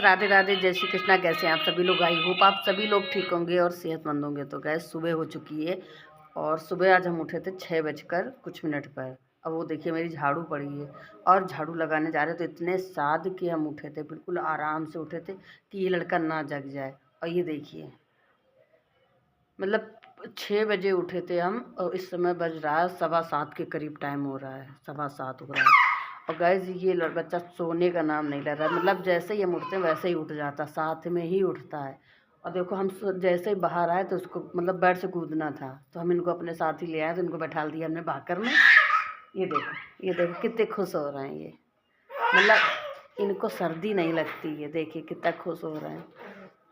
राधे राधे, जय श्री कृष्णा। कैसे हैं आप सभी लोग? आई होप आप सभी लोग ठीक होंगे और सेहतमंद होंगे। तो गैस सुबह हो चुकी है और सुबह आज हम उठे थे 6 बजकर कुछ मिनट पर। अब वो देखिए मेरी झाड़ू पड़ी है और झाड़ू लगाने जा रहे तो इतने साद के हम उठे थे, बिल्कुल आराम से उठे थे कि ये लड़का ना जग जाए। और ये देखिए मतलब 6 बजे उठे थे हम और इस समय बज रहा है 7:15 के करीब टाइम हो रहा है, 7:15 हो रहा है। और गैस ये बच्चा सोने का नाम नहीं ले रहा है, मतलब जैसे ही हम उठते हैं वैसे ही उठ जाता, साथ में ही उठता है। और देखो हम जैसे ही बाहर आए तो उसको मतलब बेड से कूदना था तो हम इनको अपने साथ ही ले आए, तो इनको बैठा दिया हमने भाकर में। ये देखो कितने खुश हो रहे हैं ये, मतलब इनको सर्दी नहीं लगती है। देखिए कितना खुश हो रहे हैं।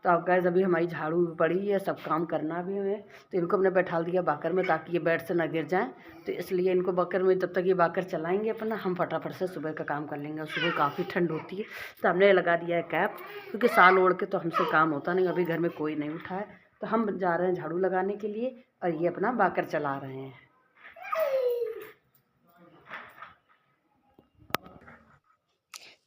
तो अब गैस अभी हमारी झाड़ू भी पड़ी है, सब काम करना भी है, तो इनको हमने बैठा दिया बाकर में ताकि ये बेड से ना गिर जाएं। तो इसलिए इनको बाकर में जब तक ये बाकर चलाएंगे अपना, हम फटाफट से सुबह का काम कर लेंगे। और सुबह काफ़ी ठंड होती है तो हमने लगा दिया है कैप, क्योंकि साल ओढ़ के तो हमसे काम होता नहीं। अभी घर में कोई नहीं उठा है तो हम जा रहे हैं झाड़ू लगाने के लिए और ये अपना बाकर चला रहे हैं।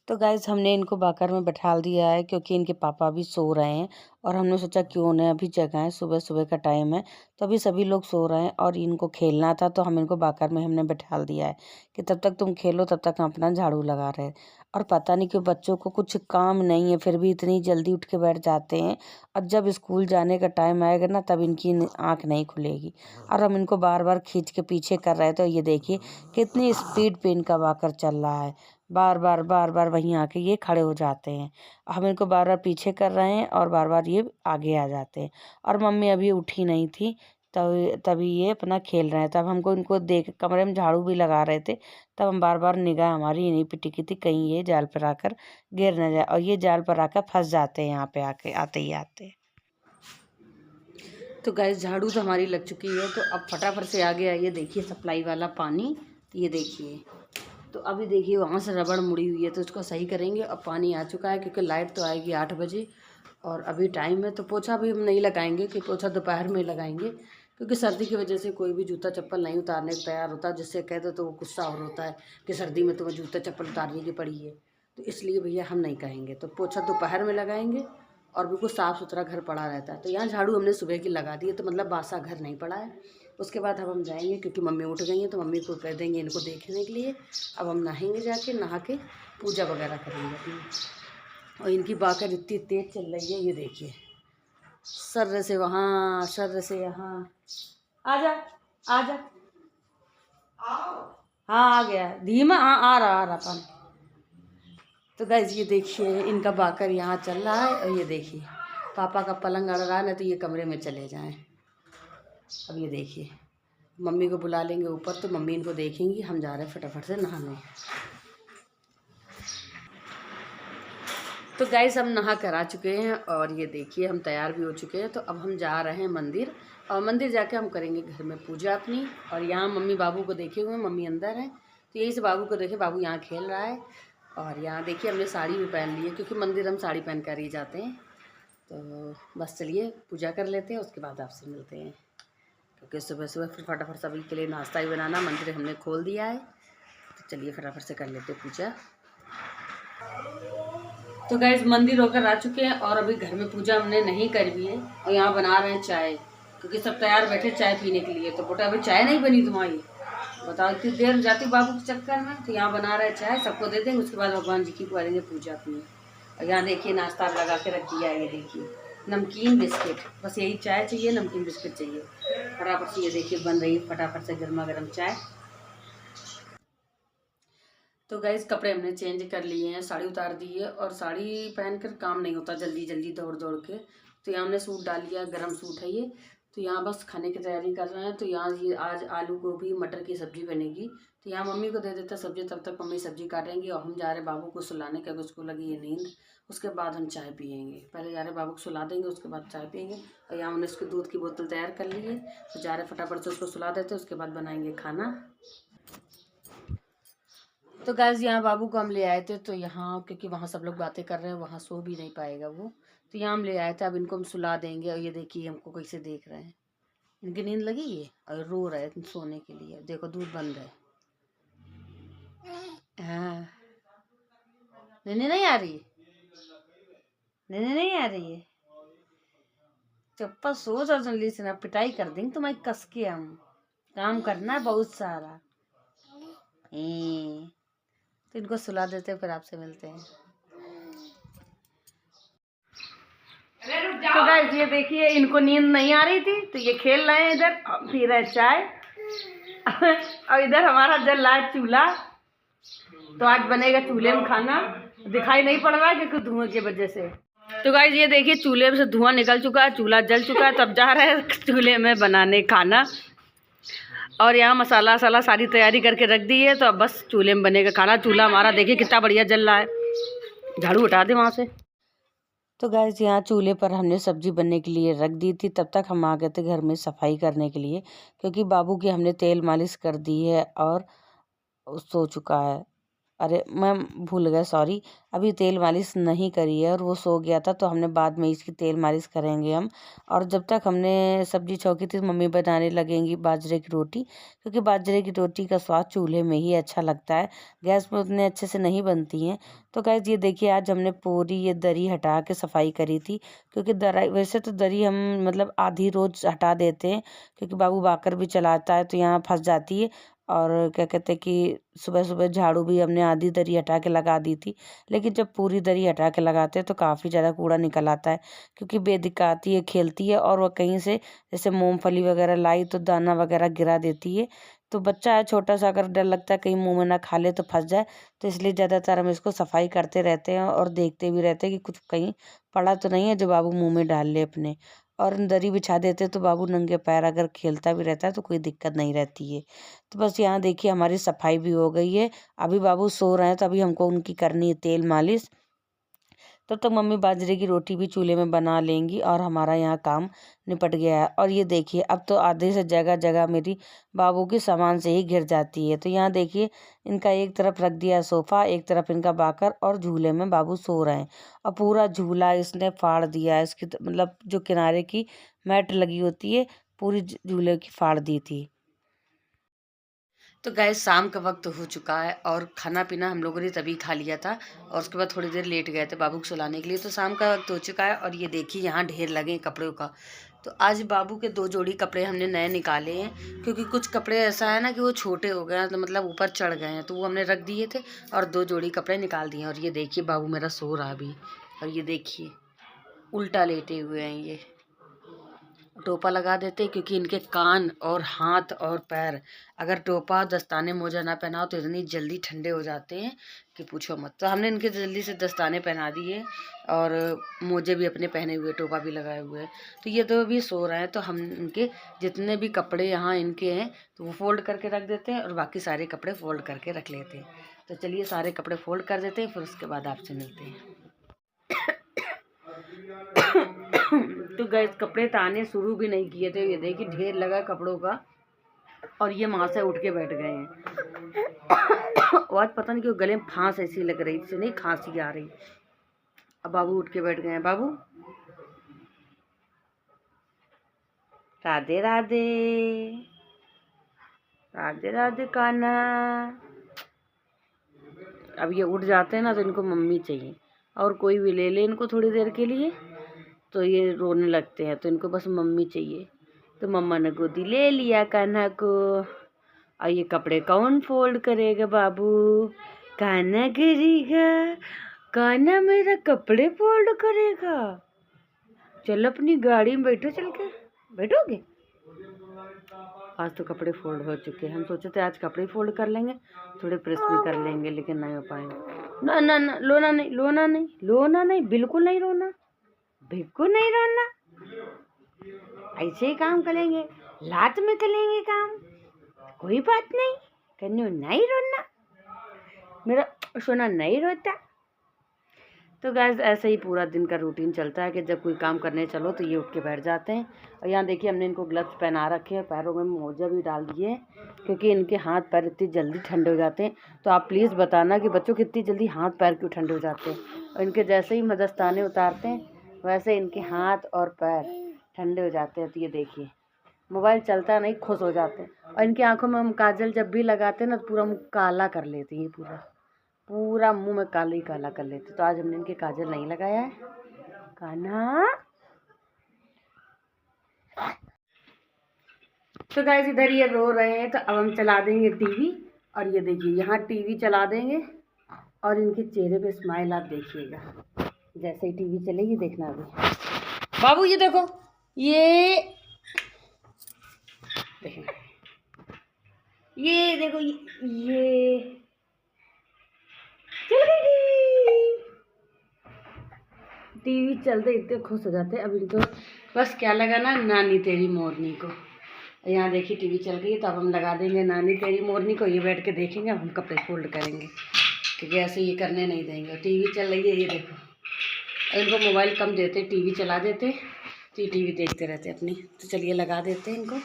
तो गाइज़ हमने इनको बाकर में बैठा दिया है क्योंकि इनके पापा भी सो रहे हैं और हमने सोचा क्यों उन्हें अभी जगाएं, सुबह सुबह का टाइम है तो अभी सभी लोग सो रहे हैं और इनको खेलना था तो हम इनको बाकर में हमने बैठा दिया है कि तब तक तुम खेलो, तब तक हम अपना झाड़ू लगा रहे हैं। और पता नहीं क्यों बच्चों को कुछ काम नहीं है फिर भी इतनी जल्दी उठ के बैठ जाते हैं। और जब स्कूल जाने का टाइम आएगा ना तब इनकी आँख नहीं खुलेगी। और हम इनको बार बार खींच के पीछे कर रहे हैं तो ये देखिए कितनी स्पीड पे इनका बाकर चल रहा है। बार बार वहीं आके ये खड़े हो जाते हैं। हम इनको बार बार पीछे कर रहे हैं और बार बार ये आगे आ जाते हैं। और मम्मी अभी उठी नहीं थी तभी ये अपना खेल रहे हैं। तब हमको इनको देख कमरे में झाड़ू भी लगा रहे थे, तब हम बार बार निगाह हमारी इन्हीं पे टिकी थी कहीं ये जाल पर आकर गिर न जाए। और ये जाल पर आकर फंस जाते हैं यहाँ पे आके आते ही आते। तो गैस झाड़ू तो हमारी लग चुकी है तो अब फटाफट से आ गया ये देखिए सप्लाई वाला पानी। ये देखिए तो अभी देखिए वहाँ से रबड़ मुड़ी हुई है तो उसको सही करेंगे। अब पानी आ चुका है क्योंकि लाइट तो आएगी 8 बजे और अभी टाइम है। तो पोछा भी हम नहीं लगाएंगे कि पोछा दोपहर में लगाएंगे, क्योंकि सर्दी की वजह से कोई भी जूता चप्पल नहीं उतारने को तैयार होता। जिससे कहते तो वो गुस्सा और होता है कि सर्दी में तुम्हें जूता चप्पल उतारने की पड़ी है। तो इसलिए भैया हम नहीं कहेंगे, तो पोछा दोपहर में लगाएंगे और बिल्कुल साफ़ सुथरा घर पड़ा रहता है। तो यहाँ झाड़ू हमने सुबह की लगा दी है तो मतलब बासा घर नहीं पड़ा है। उसके बाद अब हम जाएंगे क्योंकि मम्मी उठ गई हैं तो मम्मी को कह देंगे इनको देखने के लिए। अब हम नहाएंगे, जाके नहा के पूजा वगैरह करेंगे अपनी। और इनकी बाकर इतनी तेज़ चल रही है, ये देखिए सर्र से वहाँ सर्र से यहाँ। आजा आजा, हाँ आ गया धीमा, हाँ आ रहा पानी। तो गाइस ये देखिए इनका बाकर यहाँ चल रहा है और ये देखिए पापा का पलंग अड़ रहा है ना तो ये कमरे में चले जाएं। अब ये देखिए मम्मी को बुला लेंगे ऊपर तो मम्मी इनको देखेंगी। हम जा रहे हैं फटाफट से नहाने। तो गाइस हम नहा कर आ चुके हैं और ये देखिए हम तैयार भी हो चुके हैं। तो अब हम जा रहे हैं मंदिर और मंदिर जाके हम करेंगे घर में पूजा अपनी। और यहाँ मम्मी बाबू को देखे हुए, मम्मी अंदर हैं तो यही से बाबू को देखे, बाबू यहाँ खेल रहा है। और यहाँ देखिए हमने साड़ी भी पहन ली है क्योंकि मंदिर हम साड़ी पहन कर ही जाते हैं। तो बस चलिए पूजा कर लेते हैं, उसके बाद आपसे मिलते हैं क्योंकि सुबह सुबह फिर फटाफट सभी के लिए नाश्ता ही बनाना। मंदिर हमने खोल दिया है तो चलिए फटाफट से कर लेते पूजा। तो गैस मंदिर होकर आ चुके हैं और अभी घर में पूजा हमने नहीं करी हुई है और यहाँ बना रहे हैं चाय क्योंकि सब तैयार बैठे चाय पीने के लिए। तो बेटा अभी चाय नहीं बनी तुम्हारी, बताओ इतनी देर जाती बाबू के चक्कर में। तो यहाँ बना रहे चाय, सबको दे देंगे, उसके बाद भगवान जी की करेंगे पूजा अपनी। और यहाँ देखिए नाश्ता लगा के रख दिया है, ये देखिए नमकीन बिस्किट, बस यही चाय चाहिए, नमकीन बिस्किट चाहिए। फटाफट से ये देखिए बन रही है फटाफट से गर्मा गर्म चाय। तो गाइस कपड़े हमने चेंज कर लिए हैं, साड़ी उतार दी है और साड़ी पहनकर काम नहीं होता जल्दी जल्दी दौड़ दौड़ के। तो यहाँ हमने सूट डाल लिया, गरम सूट है ये। तो यहाँ बस खाने की तैयारी कर रहे हैं। तो यहाँ ये आज आलू गोभी मटर की सब्ज़ी बनेगी तो यहाँ मम्मी को दे देते सब्ज़ी, तब तक मम्मी सब्ज़ी काटेंगी और हम जा रहे बाबू को सुलाने क्योंकि उसको लगी है नींद। उसके बाद हम चाय पियेंगे, पहले जा रहे बाबू को सुला देंगे उसके बाद चाय पियेंगे। और यहाँ हमने उसकी दूध की बोतल तैयार कर ली है तो जा रहे फटाफट से उसको सुला देते, उसके बाद बनाएंगे खाना। तो गैस यहाँ बाबू को हम ले आए थे तो यहाँ क्योंकि वहाँ सब लोग बातें कर रहे हैं, वहाँ सो भी नहीं पाएगा वो, तो यहाँ हम ले आए थे। अब इनको हम सुला देंगे और ये देखिए हमको कैसे देख रहे हैं, इनकी नींद लगी है और रो रहे हैं सोने के लिए। देखो दूध बंद है, हाँ नींद नहीं आ रही। नहीं नहीं आ रही है। चप्पल सो जाओ जल्दी से, ना पिटाई कर देंगे तुम्हारी कस के। हम काम करना है बहुत सारा। तो इनको सुला देते हैं, फिर आपसे मिलते हैं। तो गाइस ये देखिए, इनको नींद नहीं आ रही थी तो ये खेल रहे हैं इधर, पी रहे चाय। और इधर हमारा जल रहा है चूल्हा। तो आज बनेगा चूल्हे में खाना। दिखाई नहीं पड़ रहा है क्योंकि धुआं की वजह से। तो गाइस ये देखिए, चूल्हे से धुआं निकल चुका है, चूल्हा जल चुका है। तब जा रहे हैं चूल्हे में बनाने खाना। और यहाँ मसाला वसाला सारी तैयारी करके रख दी है, तो अब बस चूल्हे में बनेगा खाना। चूल्हा हमारा देखिए कितना बढ़िया जल रहा है। झाड़ू हटा दे वहाँ से। तो गैस यहाँ चूल्हे पर हमने सब्जी बनने के लिए रख दी थी। तब तक हम आ गए थे घर में सफाई करने के लिए, क्योंकि बाबू की हमने तेल मालिश कर दी है और सो चुका है। अरे मैं भूल गया, सॉरी, अभी तेल मालिश नहीं करी है और वो सो गया था, तो हमने बाद में इसकी तेल मालिश करेंगे हम। और जब तक हमने सब्जी छौंकी थी, मम्मी बनाने लगेंगी बाजरे की रोटी, क्योंकि बाजरे की रोटी का स्वाद चूल्हे में ही अच्छा लगता है, गैस में उतने अच्छे से नहीं बनती हैं। तो गैस ये देखिए, आज हमने पूरी ये दरी हटा के सफाई करी थी, क्योंकि वैसे तो दरी हम मतलब आधी रोज हटा देते हैं, क्योंकि बाबू बाकर भी चलाता है तो यहाँ फंस जाती है। और क्या कहते हैं कि सुबह सुबह झाड़ू भी हमने आधी दरी हटा के लगा दी थी। लेकिन जब पूरी दरी हटा के लगाते हैं तो काफ़ी ज़्यादा कूड़ा निकल आता है, क्योंकि बेदिका आती है, खेलती है, और वह कहीं से जैसे मूंगफली वगैरह लाई तो दाना वगैरह गिरा देती है। तो बच्चा है छोटा सा, अगर डर लगता है कहीं मुंह में ना खा ले तो फंस जाए, तो इसलिए ज़्यादातर हम इसको सफाई करते रहते हैं और देखते भी रहते हैं कि कुछ कहीं पड़ा तो नहीं है जो बाबू मुँह में डाल ले अपने। और दरी बिछा देते तो बाबू नंगे पैर अगर खेलता भी रहता है तो कोई दिक्कत नहीं रहती है। तो बस यहाँ देखिए हमारी सफाई भी हो गई है। अभी बाबू सो रहे हैं तो अभी हमको उनकी करनी है तेल मालिश। तब तक मम्मी बाजरे की रोटी भी चूल्हे में बना लेंगी और हमारा यहाँ काम निपट गया है। और ये देखिए, अब तो आधे से जगह जगह मेरी बाबू के सामान से ही घिर जाती है। तो यहाँ देखिए, इनका एक तरफ रख दिया सोफ़ा, एक तरफ इनका बाकर, और झूले में बाबू सो रहे हैं। और पूरा झूला इसने फाड़ दिया है। इसकी मतलब जो किनारे की मैट लगी होती है, पूरी झूले की फाड़ दी थी। तो गैस शाम का वक्त हो चुका है और खाना पीना हम लोगों ने तभी खा लिया था, और उसके बाद थोड़ी देर लेट गए थे बाबू को सुलाने के लिए। तो शाम का वक्त हो चुका है और ये देखिए यहाँ ढेर लगे हैं कपड़ों का। तो आज बाबू के 2 जोड़ी कपड़े हमने नए निकाले हैं, क्योंकि कुछ कपड़े ऐसा है ना कि वो छोटे हो गए हैं, तो मतलब ऊपर चढ़ गए हैं, तो वो हमने रख दिए थे और 2 जोड़ी कपड़े निकाल दिए हैं। और ये देखिए बाबू मेरा सो रहा अभी, और ये देखिए उल्टा लेटे हुए हैं ये। टोपा लगा देते हैं, क्योंकि इनके कान और हाथ और पैर, अगर टोपा दस्ताने मोजा ना पहनाओ तो इतनी जल्दी ठंडे हो जाते हैं कि पूछो मत। तो हमने इनके जल्दी से दस्ताने पहना दिए और मोजे भी अपने पहने हुए, टोपा भी लगाए हुए हैं। तो ये तो अभी सो रहे हैं, तो हम इनके जितने भी कपड़े यहाँ इनके हैं तो वो फोल्ड करके रख देते हैं और बाकी सारे कपड़े फोल्ड करके रख लेते हैं। तो चलिए सारे कपड़े फोल्ड कर देते हैं, फिर उसके बाद आपसे मिलते हैं। तो गैस कपड़े ताने शुरू भी नहीं किए थे, ये देखिए ढेर लगा कपड़ों का, और ये वहाँ से उठ के बैठ गए हैं। आज पता नहीं क्यों गले में फांस ऐसी लग रही थी, नहीं खांसी आ रही। अब बाबू उठ के बैठ गए हैं। बाबू राधे राधे, राधे राधे कान्हा। अब ये उठ जाते हैं ना तो इनको मम्मी चाहिए, और कोई भी ले ले इनको थोड़ी देर के लिए तो ये रोने लगते हैं, तो इनको बस मम्मी चाहिए। तो मम्मा ने गोदी ले लिया कान्हा को। और ये कपड़े कौन फोल्ड करेगा बाबू? कान्हा करेगा। कान्हा मेरा कपड़े फोल्ड करेगा। चल अपनी गाड़ी में बैठो, चल के बैठोगे? आज तो कपड़े फोल्ड हो चुके हैं। हम सोचे थे आज कपड़े फोल्ड कर लेंगे, थोड़े प्रेस भी कर लेंगे, लेकिन नहीं हो पाएंगे। ना ना ना, रोना नहीं, रोना नहीं, रोना नहीं, बिल्कुल नहीं रोना, बिल्कुल नहीं रोना। ऐसे ही काम करेंगे, लात में करेंगे काम, कोई बात नहीं। कन्नू नहीं रोना, मेरा सोना नहीं रोता। तो गैस ऐसे ही पूरा दिन का रूटीन चलता है कि जब कोई काम करने चलो तो ये उठ के बैठ जाते हैं। और यहाँ देखिए हमने इनको ग्लव्स पहना रखे हैं, पैरों में मोजा भी डाल दिए हैं, क्योंकि इनके हाथ पैर इतनी जल्दी ठंडे हो जाते हैं। तो आप प्लीज़ बताना कि बच्चों कितनी जल्दी हाथ पैर क्यों ठंडे हो जाते हैं। और इनके जैसे ही दस्ताने उतारते हैं वैसे इनके हाथ और पैर ठंडे हो जाते हैं। तो ये देखिए मोबाइल चलता नहीं, खुश हो जाते हैं। और इनकी आँखों में हम काजल जब भी लगाते हैं ना तो पूरा मुँह काला कर लेती है, पूरा मुंह में काला ही काला कर लेते। तो आज हमने इनके काजल नहीं लगाया है। कान्हा। तो गाइस इधर ये रो रहे हैं, तो अब हम चला देंगे टीवी। और ये देखिए यहाँ टीवी चला देंगे और इनके चेहरे पे स्माइल आप देखिएगा। जैसे ही टीवी चलेगी देखना अभी। बाबू ये देखो, ये देखना, ये देखो, ये चल गई। टीवी चलते इतने खुश हो जाते हैं। अब इनको बस क्या लगाना, नानी तेरी मोरनी को। यहाँ देखिए टीवी चल गई है, तो अब हम लगा देंगे नानी तेरी मोरनी को। ये बैठ के देखेंगे, अब हम कपड़े फोल्ड करेंगे क्योंकि ऐसे ये करने नहीं देंगे। टीवी चल रही है, ये देखो। इनको मोबाइल कम देते, टीवी चला देते तो ये टीवी देखते रहते अपनी। तो चलिए लगा देते हैं इनको।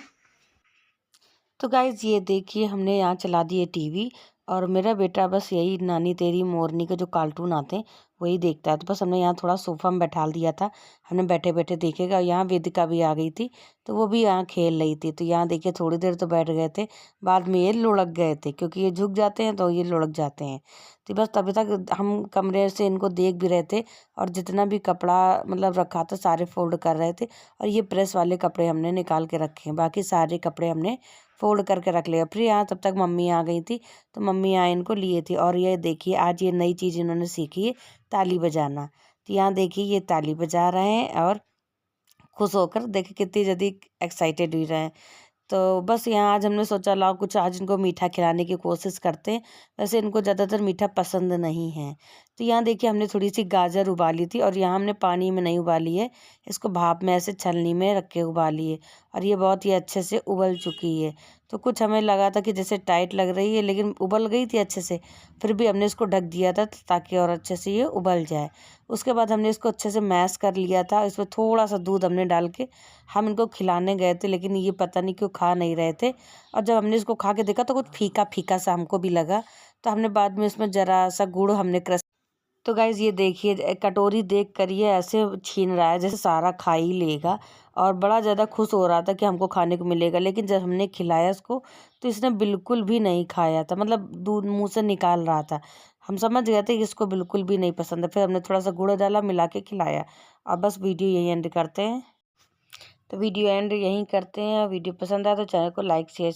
तो गाइज़ ये देखिए हमने यहाँ चला दिए टीवी, और मेरा बेटा बस यही नानी तेरी मोरनी के जो कार्टून आते हैं वही देखता है। तो बस हमने यहाँ थोड़ा सोफ़ा में बैठा दिया था, हमने बैठे बैठे देखेगा। यहाँ वेदिका भी आ गई थी, तो वो भी यहाँ खेल रही थी। तो यहाँ देखिए थोड़ी देर तो बैठ गए थे, बाद में ये लुढ़क गए थे क्योंकि ये झुक जाते हैं तो ये लुढ़क जाते हैं। तो बस तभी तक हम कमरे से इनको देख भी रहे थे, और जितना भी कपड़ा मतलब रखा था सारे फोल्ड कर रहे थे। और ये प्रेस वाले कपड़े हमने निकाल के रखे हैं, बाकी सारे कपड़े हमने फोल्ड करके रख लिया। फिर यहाँ तब तक मम्मी आ गई थी, तो मम्मी यहाँ इनको लिए थी। और ये देखिए आज ये नई चीज़ इन्होंने सीखी है, ताली बजाना। तो यहाँ देखिए ये ताली बजा रहे हैं और खुश होकर देखिए कितनी जल्दी एक्साइटेड हुई रहे हैं। तो बस यहाँ आज हमने सोचा लाओ कुछ आज इनको मीठा खिलाने की कोशिश करते हैं। वैसे इनको ज़्यादातर मीठा पसंद नहीं है। तो यहाँ देखिए हमने थोड़ी सी गाजर उबाली थी, और यहाँ हमने पानी में नहीं उबाली है, इसको भाप में ऐसे छलनी में रख के उबाली है। और ये बहुत ही अच्छे से उबल चुकी है। तो कुछ हमें लगा था कि जैसे टाइट लग रही है, लेकिन उबल गई थी अच्छे से। फिर भी हमने इसको ढक दिया था ताकि और अच्छे से ये उबल जाए। उसके बाद हमने इसको अच्छे से मैश कर लिया था। इसमें थोड़ा सा दूध हमने डाल के हम इनको खिलाने गए थे, लेकिन ये पता नहीं क्यों खा नहीं रहे थे। और जब हमने इसको खा के देखा तो कुछ फीका फीका सा हमको भी लगा। तो हमने बाद में इसमें ज़रा सा गुड़ हमने क्रश। तो गाइज़ ये देखिए कटोरी देख कर ये ऐसे छीन रहा है जैसे सारा खा ही लेगा, और बड़ा ज़्यादा खुश हो रहा था कि हमको खाने को मिलेगा। लेकिन जब हमने खिलाया इसको तो इसने बिल्कुल भी नहीं खाया था, मतलब दूध मुंह से निकाल रहा था। हम समझ गए थे कि इसको बिल्कुल भी नहीं पसंद है। फिर हमने थोड़ा सा गुड़ डाला, मिला के खिलाया। अब बस वीडियो यही एंड करते हैं। तो वीडियो एंड यहीं करते हैं। वीडियो पसंद आया तो चैनल को लाइक शेयर